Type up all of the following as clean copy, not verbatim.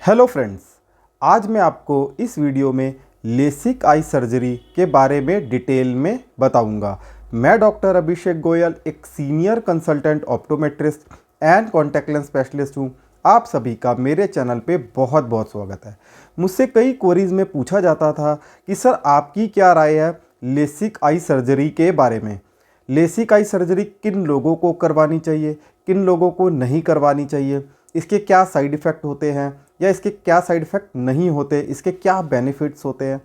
Hello friends, आज मैं आपको इस वीडियो में लेसिक आई सर्जरी के बारे में डिटेल में बताऊंगा। मैं डॉक्टर अभिषेक गोयल, एक senior consultant optometrist and contact lens specialist हूं। आप सभी का मेरे चैनल पे बहुत बहुत स्वागत है। मुझसे कई क्वेरीज में पूछा जाता था कि सर आपकी क्या राय है लेसिक आई सर्जरी के बारे में। लेसिक आई सर्जरी किन लोगों को करवानी चाहिए, किन लोगों को नहीं करवानी चाहिए, इसके क्या साइड इफ़ेक्ट होते हैं या इसके क्या साइड इफ़ेक्ट नहीं होते, इसके क्या बेनिफिट्स होते हैं।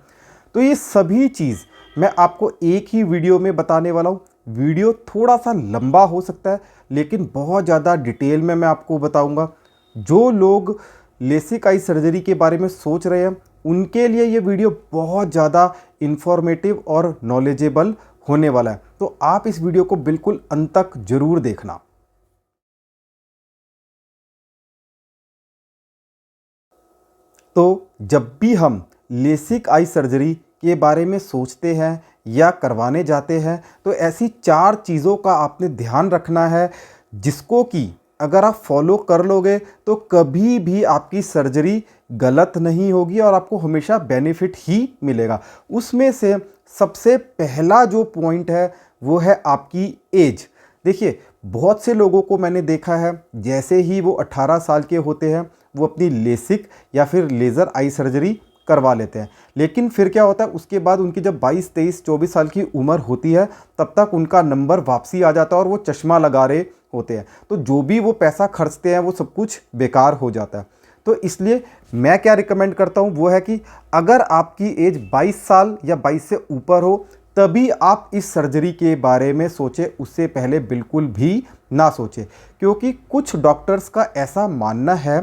तो ये सभी चीज़ मैं आपको एक ही वीडियो में बताने वाला हूँ। वीडियो थोड़ा सा लंबा हो सकता है लेकिन बहुत ज़्यादा डिटेल में मैं आपको बताऊँगा। जो लोग लेसिक आई सर्जरी के बारे में सोच रहे हैं उनके लिए ये वीडियो बहुत ज़्यादा इन्फॉर्मेटिव और नॉलेजेबल होने वाला है। तो आप इस वीडियो को बिल्कुल अंत तक ज़रूर देखना। तो जब भी हम लेसिक आई सर्जरी के बारे में सोचते हैं या करवाने जाते हैं तो ऐसी 4 चीज़ों का आपने ध्यान रखना है जिसको कि अगर आप फॉलो कर लोगे तो कभी भी आपकी सर्जरी गलत नहीं होगी और आपको हमेशा बेनिफिट ही मिलेगा। उसमें से सबसे पहला जो पॉइंट है वो है आपकी एज। देखिए, बहुत से लोगों को मैंने देखा है जैसे ही वो 18 साल के होते हैं वो अपनी लेसिक या फिर लेज़र आई सर्जरी करवा लेते हैं, लेकिन फिर क्या होता है उसके बाद उनकी जब 22, 23, 24 साल की उम्र होती है तब तक उनका नंबर वापसी आ जाता है और वो चश्मा लगा रहे होते हैं। तो जो भी वो पैसा खर्चते हैं वो सब कुछ बेकार हो जाता है। तो इसलिए मैं क्या रिकमेंड करता हूँ वो है कि अगर आपकी एज 22 साल या 22 से ऊपर हो तभी आप इस सर्जरी के बारे में सोचें, उससे पहले बिल्कुल भी ना सोचें। क्योंकि कुछ डॉक्टर्स का ऐसा मानना है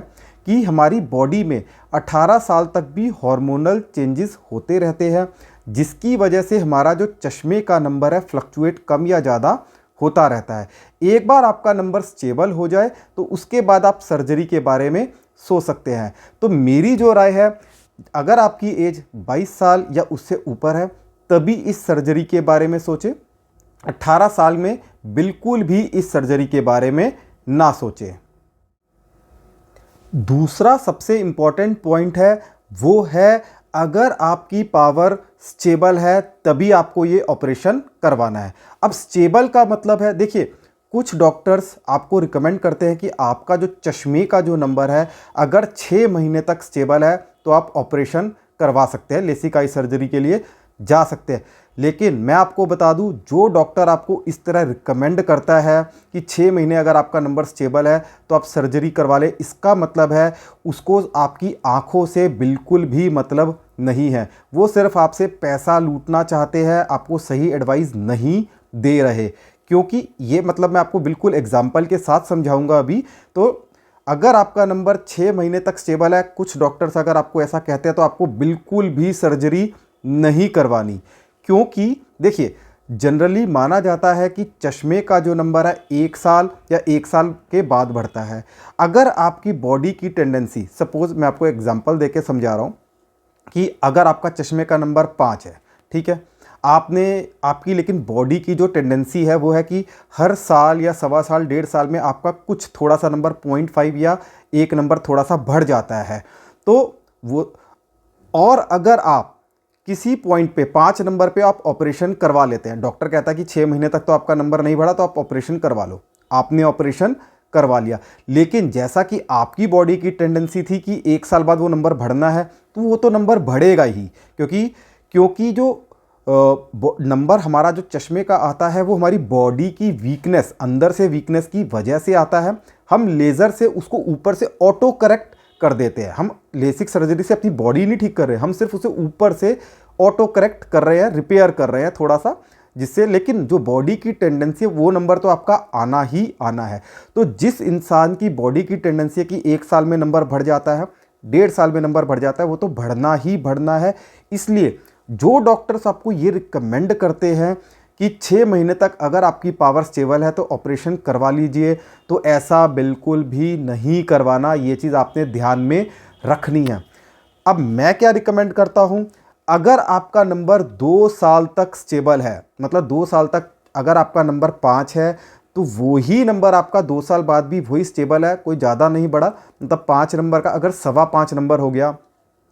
कि हमारी बॉडी में 18 साल तक भी हार्मोनल चेंजेस होते रहते हैं जिसकी वजह से हमारा जो चश्मे का नंबर है फ्लक्चुएट कम या ज़्यादा होता रहता है। एक बार आपका नंबर स्टेबल हो जाए तो उसके बाद आप सर्जरी के बारे में सोच सकते हैं। तो मेरी जो राय है, अगर आपकी एज 22 साल या उससे ऊपर है तभी इस सर्जरी के बारे में सोचें। 18 साल में बिल्कुल भी इस सर्जरी के बारे में ना सोचें। दूसरा सबसे इम्पॉर्टेंट पॉइंट है वो है अगर आपकी पावर स्टेबल है तभी आपको ये ऑपरेशन करवाना है। अब स्टेबल का मतलब है, देखिए कुछ डॉक्टर्स आपको रिकमेंड करते हैं कि आपका जो चश्मे का जो नंबर है अगर 6 महीने तक स्टेबल है तो आप ऑपरेशन करवा सकते हैं, लेसिक आई सर्जरी के लिए जा सकते हैं। लेकिन मैं आपको बता दूं, जो डॉक्टर आपको इस तरह रिकमेंड करता है कि 6 महीने अगर आपका नंबर स्टेबल है तो आप सर्जरी करवा लें, इसका मतलब है उसको आपकी आंखों से बिल्कुल भी मतलब नहीं है। वो सिर्फ आपसे पैसा लूटना चाहते हैं, आपको सही एडवाइस नहीं दे रहे। क्योंकि ये मतलब मैं आपको बिल्कुल एग्जाम्पल के साथ समझाऊंगा अभी। तो अगर आपका नंबर 6 महीने तक स्टेबल है, कुछ डॉक्टर्स अगर आपको ऐसा कहते हैं तो आपको बिल्कुल भी सर्जरी नहीं करवानी। क्योंकि देखिए, जनरली माना जाता है कि चश्मे का जो नंबर है 1 साल या 1 साल के बाद बढ़ता है। अगर आपकी बॉडी की टेंडेंसी, सपोज मैं आपको एग्जांपल देके समझा रहा हूँ कि अगर आपका चश्मे का नंबर 5 है, ठीक है, आपकी लेकिन बॉडी की जो टेंडेंसी है वो है कि हर साल या सवा साल, 1.5 साल में आपका कुछ थोड़ा सा नंबर 0.5 या 1 नंबर थोड़ा सा बढ़ जाता है। तो वो, और अगर आप किसी पॉइंट पे 5 नंबर पे आप ऑपरेशन करवा लेते हैं, डॉक्टर कहता है कि 6 महीने तक तो आपका नंबर नहीं बढ़ा तो आप ऑपरेशन करवा लो, आपने ऑपरेशन करवा लिया। लेकिन जैसा कि आपकी बॉडी की टेंडेंसी थी कि 1 साल बाद वो नंबर बढ़ना है तो वो तो नंबर बढ़ेगा ही। क्योंकि जो नंबर हमारा जो चश्मे का आता है वो हमारी बॉडी की वीकनेस, अंदर से वीकनेस की वजह से आता है। हम लेज़र से उसको ऊपर से ऑटो करेक्ट कर देते हैं। हम लेसिक सर्जरी से अपनी बॉडी नहीं ठीक कर रहे हैं, हम सिर्फ उसे ऊपर से ऑटो करेक्ट कर रहे हैं, रिपेयर कर रहे हैं थोड़ा सा, जिससे, लेकिन जो बॉडी की टेंडेंसी है वो नंबर तो आपका आना ही आना है। तो जिस इंसान की बॉडी की टेंडेंसी है कि 1 साल में नंबर बढ़ जाता है, 1.5 साल में नंबर बढ़ जाता है, वो तो बढ़ना ही बढ़ना है। इसलिए जो डॉक्टर्स आपको ये रिकमेंड करते हैं कि 6 महीने तक अगर आपकी पावर स्टेबल है तो ऑपरेशन करवा लीजिए, तो ऐसा बिल्कुल भी नहीं करवाना। ये चीज़ आपने ध्यान में रखनी है। अब मैं क्या रिकमेंड करता हूँ, अगर आपका नंबर 2 साल तक स्टेबल है, मतलब 2 साल तक अगर आपका नंबर 5 है तो वही नंबर आपका 2 साल बाद भी वही स्टेबल है, कोई ज़्यादा नहीं बढ़ा। मतलब 5 नंबर का अगर 5.25 नंबर हो गया,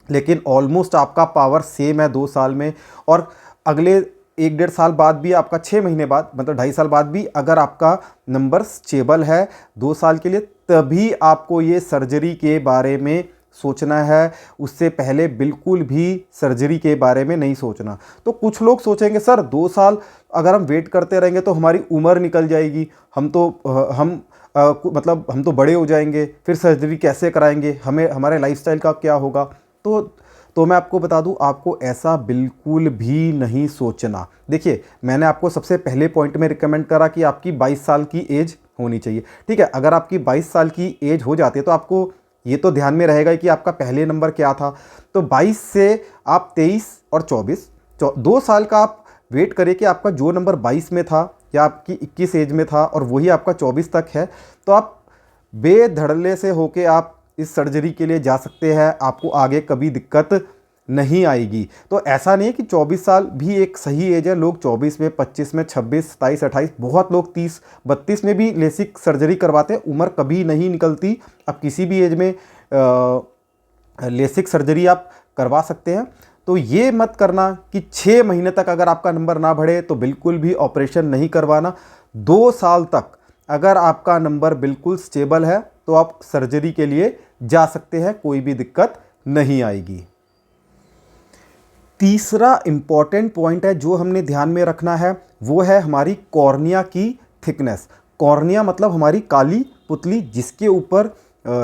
लेकिन ऑलमोस्ट आपका पावर सेम है 2 साल में, और अगले 1-1.5 साल बाद भी आपका 6 महीने बाद, मतलब 2.5 साल बाद भी अगर आपका नंबर स्टेबल है 2 साल के लिए, तभी आपको ये सर्जरी के बारे में सोचना है। उससे पहले बिल्कुल भी सर्जरी के बारे में नहीं सोचना। तो कुछ लोग सोचेंगे सर 2 साल अगर हम वेट करते रहेंगे तो हमारी उम्र निकल जाएगी, मतलब हम तो बड़े हो जाएंगे, फिर सर्जरी कैसे कराएंगे, हमें हमारे लाइफस्टाइल का क्या होगा। तो मैं आपको बता दूं, आपको ऐसा बिल्कुल भी नहीं सोचना। देखिए, मैंने आपको सबसे पहले पॉइंट में रिकमेंड करा कि आपकी 22 साल की एज होनी चाहिए। ठीक है, अगर आपकी 22 साल की एज हो जाती है तो आपको ये तो ध्यान में रहेगा कि आपका पहले नंबर क्या था। तो 22 से आप 23 और 24, 2 साल का आप वेट करिए कि आपका जो नंबर 22 में था या आपकी 21 एज में था और वही आपका 24 तक है, तो आप बेधड़ल्ले से होके आप इस सर्जरी के लिए जा सकते हैं। आपको आगे कभी दिक्कत नहीं आएगी। तो ऐसा नहीं है कि 24 साल भी एक सही एज है। लोग 24 में, 25 में, 26, 27, 28, बहुत लोग 30, 32 में भी लेसिक सर्जरी करवाते हैं। उम्र कभी नहीं निकलती। आप किसी भी एज में लेसिक सर्जरी आप करवा सकते हैं। तो ये मत करना कि 6 महीने तक अगर आपका नंबर ना बढ़े तो बिल्कुल भी ऑपरेशन नहीं करवाना। 2 साल तक अगर आपका नंबर बिल्कुल स्टेबल है तो आप सर्जरी के लिए जा सकते हैं, कोई भी दिक्कत नहीं आएगी। तीसरा इंपॉर्टेंट पॉइंट है जो हमने ध्यान में रखना है, वो है हमारी कॉर्निया की थिकनेस। कॉर्निया मतलब हमारी काली पुतली, जिसके ऊपर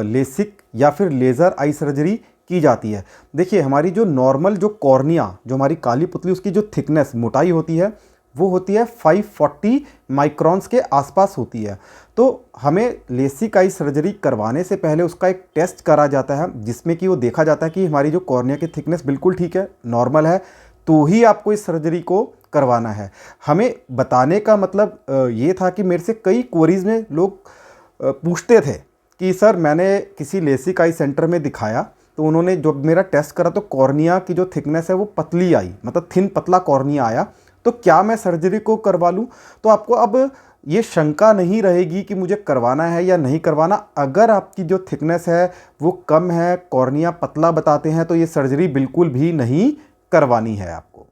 लेसिक या फिर लेज़र आई सर्जरी की जाती है। देखिए, हमारी जो नॉर्मल जो कॉर्निया, जो हमारी काली पुतली, उसकी जो थिकनेस, मोटाई होती है, वो होती है 540 माइक्रॉन्स के आसपास होती है। तो हमें लेसिक आई सर्जरी करवाने से पहले उसका एक टेस्ट करा जाता है, जिसमें कि वो देखा जाता है कि हमारी जो कॉर्निया की थिकनेस बिल्कुल ठीक है, नॉर्मल है, तो ही आपको इस सर्जरी को करवाना है। हमें बताने का मतलब ये था कि मेरे से कई क्वेरीज में लोग पूछते थे कि सर मैंने किसी लेसिक आई सेंटर में दिखाया, तो उन्होंने जब मेरा टेस्ट करा तो कॉर्निया की जो थिकनेस है वो पतली आई, मतलब थिन पतला कॉर्निया आया। तो क्या मैं सर्जरी को करवा लूँ? तो आपको अब ये शंका नहीं रहेगी कि मुझे करवाना है या नहीं करवाना। अगर आपकी जो थिकनेस है वो कम है, कॉर्निया पतला बताते हैं, तो ये सर्जरी बिल्कुल भी नहीं करवानी है आपको।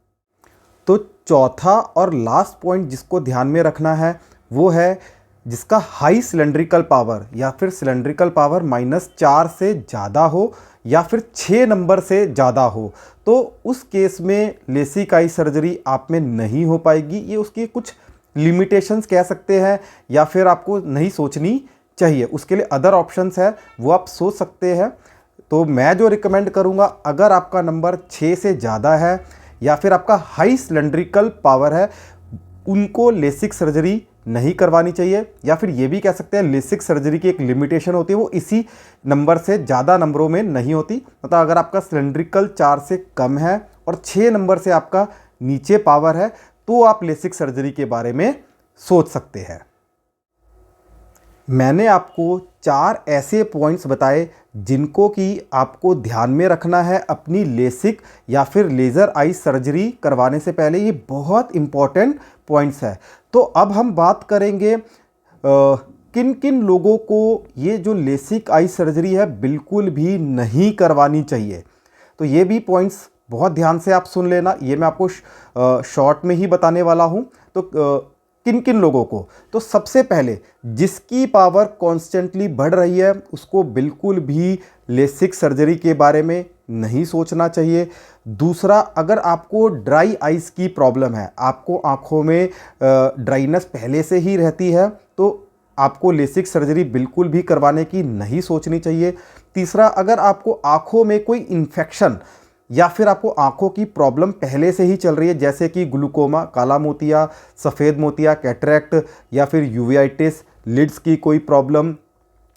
तो चौथा और लास्ट पॉइंट जिसको ध्यान में रखना है वो है जिसका हाई सिलेंड्रिकल पावर या फिर सिलेंड्रिकल पावर -4 से ज़्यादा हो या फिर 6 नंबर से ज़्यादा हो, तो उस केस में लेसिक आई सर्जरी आप में नहीं हो पाएगी। ये उसकी कुछ लिमिटेशंस कह सकते हैं, या फिर आपको नहीं सोचनी चाहिए। उसके लिए अदर ऑप्शंस है, वो आप सोच सकते हैं। तो मैं जो रिकमेंड करूँगा, अगर आपका नंबर 6 से ज़्यादा है या फिर आपका हाई सिलेंड्रिकल पावर है, उनको लेसिक सर्जरी नहीं करवानी चाहिए। या फिर ये भी कह सकते हैं लेसिक सर्जरी की एक लिमिटेशन होती है, वो इसी नंबर से ज़्यादा नंबरों में नहीं होती। मतलब अगर आपका सिलेंड्रिकल 4 से कम है और 6 नंबर से आपका नीचे पावर है, तो आप लेसिक सर्जरी के बारे में सोच सकते हैं। मैंने आपको 4 ऐसे पॉइंट्स बताए जिनको कि आपको ध्यान में रखना है अपनी लेसिक या फिर लेज़र आई सर्जरी करवाने से पहले। ये बहुत इंपॉर्टेंट पॉइंट्स है। तो अब हम बात करेंगे किन किन लोगों को ये जो लेसिक आई सर्जरी है बिल्कुल भी नहीं करवानी चाहिए। तो ये भी पॉइंट्स बहुत ध्यान से आप सुन लेना, ये मैं आपको शॉर्ट में ही बताने वाला हूँ। तो किन किन लोगों को, तो सबसे पहले जिसकी पावर कॉन्स्टेंटली बढ़ रही है उसको बिल्कुल भी लेसिक सर्जरी के बारे में नहीं सोचना चाहिए। दूसरा, अगर आपको ड्राई आइज़ की प्रॉब्लम है, आपको आँखों में ड्राइनेस पहले से ही रहती है, तो आपको लेसिक सर्जरी बिल्कुल भी करवाने की नहीं सोचनी चाहिए। तीसरा, अगर आपको आँखों में कोई इन्फेक्शन या फिर आपको आंखों की प्रॉब्लम पहले से ही चल रही है, जैसे कि ग्लूकोमा, काला मोतिया, सफ़ेद मोतिया, कैटरैक्ट या फिर यूवेइटिस, लिड्स की कोई प्रॉब्लम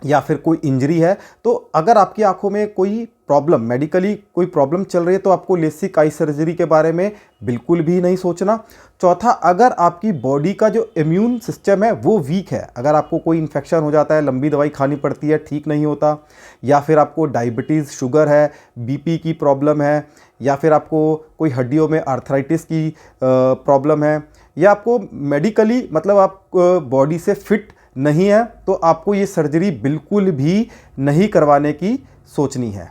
या फिर कोई इंजरी है, तो अगर आपकी आंखों में कोई प्रॉब्लम, मेडिकली कोई प्रॉब्लम चल रही है, तो आपको लेसिक आई सर्जरी के बारे में बिल्कुल भी नहीं सोचना। चौथा, अगर आपकी बॉडी का जो इम्यून सिस्टम है वो वीक है, अगर आपको कोई इन्फेक्शन हो जाता है, लंबी दवाई खानी पड़ती है, ठीक नहीं होता, या फिर आपको डायबिटीज़, शुगर है, बीपी की प्रॉब्लम है, या फिर आपको कोई हड्डियों में आर्थराइटिस की प्रॉब्लम है, या आपको मेडिकली मतलब आप बॉडी से फिट नहीं है तो आपको ये सर्जरी बिल्कुल भी नहीं करवाने की सोचनी है।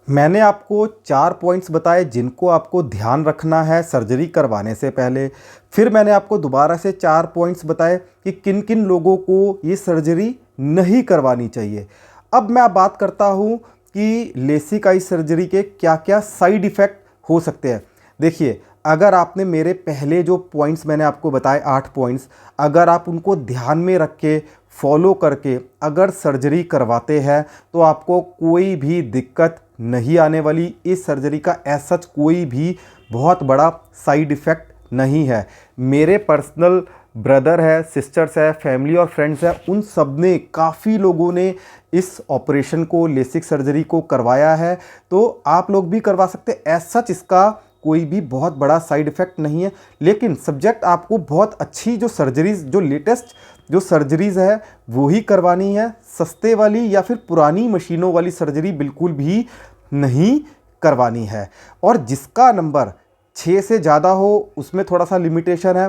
मैंने आपको 4 पॉइंट्स बताए जिनको आपको ध्यान रखना है सर्जरी करवाने से पहले। फिर मैंने आपको दोबारा से 4 पॉइंट्स बताए कि किन किन लोगों को ये सर्जरी नहीं करवानी चाहिए। अब मैं बात करता हूँ कि लेसिक आई सर्जरी के क्या क्या साइड इफ़ेक्ट हो सकते हैं। देखिए, अगर आपने मेरे पहले जो पॉइंट्स मैंने आपको बताए 8 पॉइंट्स, अगर आप उनको ध्यान में रख के फॉलो करके अगर सर्जरी करवाते हैं तो आपको कोई भी दिक्कत नहीं आने वाली। इस सर्जरी का ऐसा कोई भी बहुत बड़ा साइड इफ़ेक्ट नहीं है। मेरे पर्सनल ब्रदर है, सिस्टर्स है, फैमिली और फ्रेंड्स है, उन सब ने काफ़ी लोगों ने इस ऑपरेशन को, लेसिक सर्जरी को करवाया है। तो आप लोग भी करवा सकते हैं। ऐसा इसका कोई भी बहुत बड़ा साइड इफ़ेक्ट नहीं है। लेकिन सब्जेक्ट आपको बहुत अच्छी जो सर्जरीज़, जो लेटेस्ट जो सर्जरीज़ है वो ही करवानी है। सस्ते वाली या फिर पुरानी मशीनों वाली सर्जरी बिल्कुल भी नहीं करवानी है। और जिसका नंबर 6 से ज़्यादा हो उसमें थोड़ा सा लिमिटेशन है,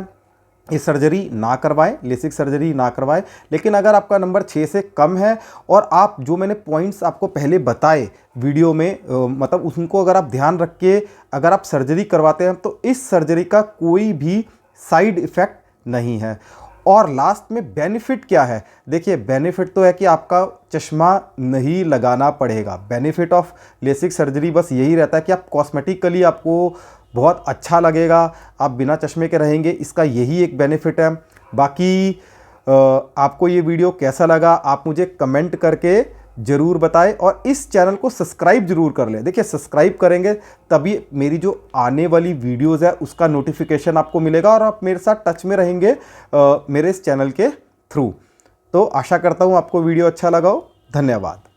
ये सर्जरी ना करवाएं, लेसिक सर्जरी ना करवाएं। लेकिन अगर आपका नंबर 6 से कम है और आप जो मैंने पॉइंट्स आपको पहले बताए वीडियो में मतलब उनको अगर आप ध्यान रख के अगर आप सर्जरी करवाते हैं तो इस सर्जरी का कोई भी साइड इफ़ेक्ट नहीं है। और लास्ट में बेनिफिट क्या है? देखिए, बेनिफिट तो है कि आपका चश्मा नहीं लगाना पड़ेगा। बेनिफिट ऑफ लेसिक सर्जरी बस यही रहता है कि आप कॉस्मेटिकली आपको बहुत अच्छा लगेगा, आप बिना चश्मे के रहेंगे, इसका यही एक बेनिफिट है। बाकी आपको ये वीडियो कैसा लगा आप मुझे कमेंट करके ज़रूर बताएं और इस चैनल को सब्सक्राइब ज़रूर कर लें। देखिए, सब्सक्राइब करेंगे तभी मेरी जो आने वाली वीडियोस है उसका नोटिफिकेशन आपको मिलेगा और आप मेरे साथ टच में रहेंगे मेरे इस चैनल के थ्रू। तो आशा करता हूँ आपको वीडियो अच्छा लगा हो। धन्यवाद।